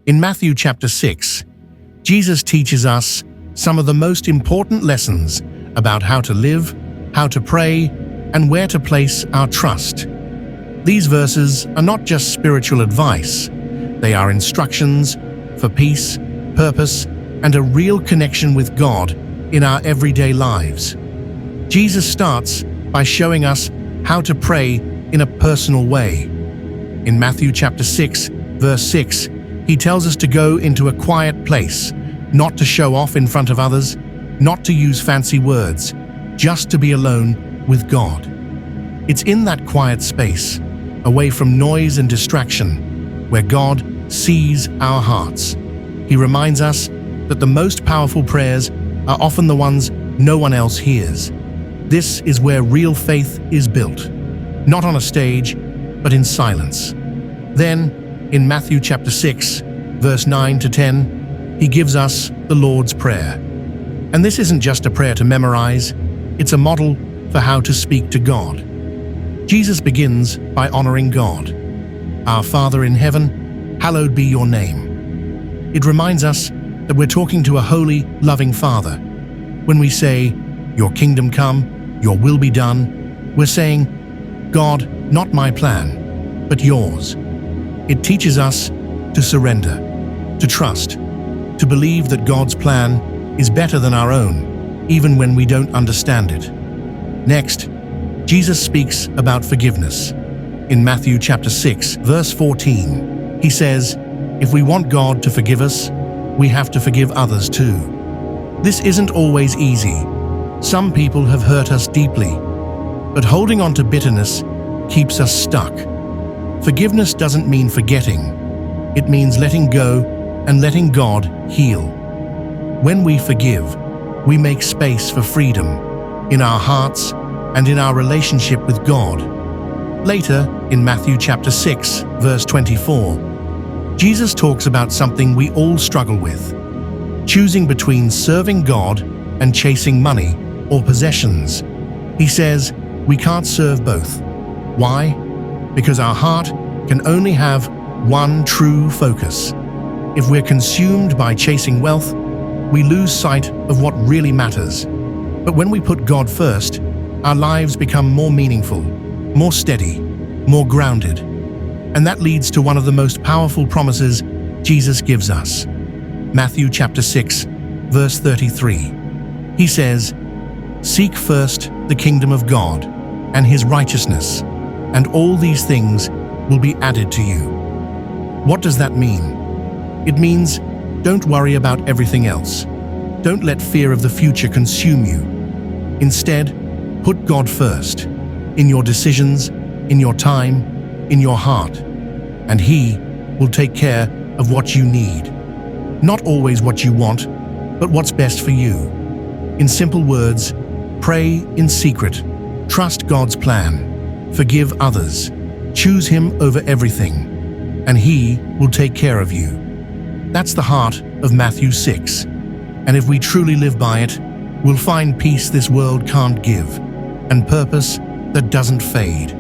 In Matthew chapter 6, Jesus teaches us some of the most important lessons about how to live, how to pray, and where to place our trust. These verses are not just spiritual advice, they are instructions for peace, purpose, and a real connection with God in our everyday lives. Jesus starts by showing us how to pray in a personal way. In Matthew chapter 6, verse 6, he tells us to go into a quiet place, not to show off in front of others, not to use fancy words, just to be alone with God. It's in that quiet space, away from noise and distraction, where God sees our hearts. He reminds us that the most powerful prayers are often the ones no one else hears. This is where real faith is built, not on a stage, but in silence. Then, in Matthew chapter 6, verse 9 to 10, he gives us the Lord's Prayer. And this isn't just a prayer to memorize, it's a model for how to speak to God. Jesus begins by honoring God. Our Father in heaven, hallowed be your name. It reminds us that we're talking to a holy, loving Father. When we say, your kingdom come, your will be done, we're saying, God, not my plan, but yours. It teaches us to surrender, to trust, to believe that God's plan is better than our own, even when we don't understand it. Next, Jesus speaks about forgiveness. In Matthew chapter 6, verse 14, he says, if we want God to forgive us, we have to forgive others too. This isn't always easy. Some people have hurt us deeply, but holding on to bitterness keeps us stuck. Forgiveness doesn't mean forgetting. It means letting go and letting God heal. When we forgive, we make space for freedom in our hearts and in our relationship with God. Later, in Matthew chapter 6, verse 24, Jesus talks about something we all struggle with, choosing between serving God and chasing money or possessions. He says, we can't serve both. Why? Because our heart can only have one true focus. If we're consumed by chasing wealth, we lose sight of what really matters. But when we put God first, our lives become more meaningful, more steady, more grounded. And that leads to one of the most powerful promises Jesus gives us. Matthew chapter 6, verse 33. He says, seek first the kingdom of God and his righteousness, and all these things will be added to you. What does that mean? It means don't worry about everything else. Don't let fear of the future consume you. Instead, put God first, in your decisions, in your time, in your heart, and He will take care of what you need. Not always what you want, but what's best for you. In simple words, pray in secret, trust God's plan, forgive others, choose Him over everything, and He will take care of you. That's the heart of Matthew 6. And if we truly live by it, we'll find peace this world can't give, and purpose that doesn't fade.